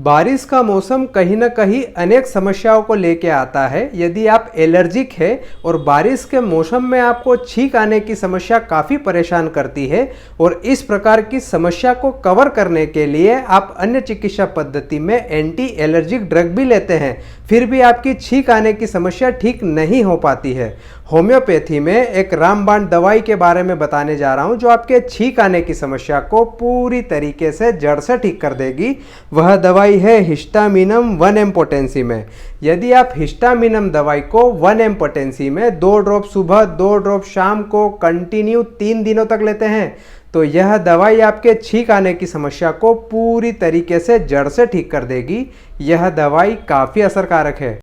बारिश का मौसम कहीं ना कहीं अनेक समस्याओं को लेके आता है। यदि आप एलर्जिक है और बारिश के मौसम में आपको छींक आने की समस्या काफ़ी परेशान करती है और इस प्रकार की समस्या को कवर करने के लिए आप अन्य चिकित्सा पद्धति में एंटी एलर्जिक ड्रग भी लेते हैं, फिर भी आपकी छींक आने की समस्या ठीक नहीं हो पाती है। होम्योपैथी में एक रामबाण दवाई के बारे में बताने जा रहा हूं जो आपके छींक आने की समस्या को पूरी तरीके से जड़ से ठीक कर देगी। वह दवाई है हिस्टामिनम 1 एम पोटेंसी में। यदि आप हिस्टामिनम दवाई को 1 एम पोटेंसी में 2 ड्रॉप सुबह 2 ड्रॉप शाम को कंटिन्यू 3 दिनों तक लेते हैं तो यह दवाई आपके छींक आने की समस्या को पूरी तरीके से जड़ से ठीक कर देगी। यह दवाई काफ़ी असरकारक है।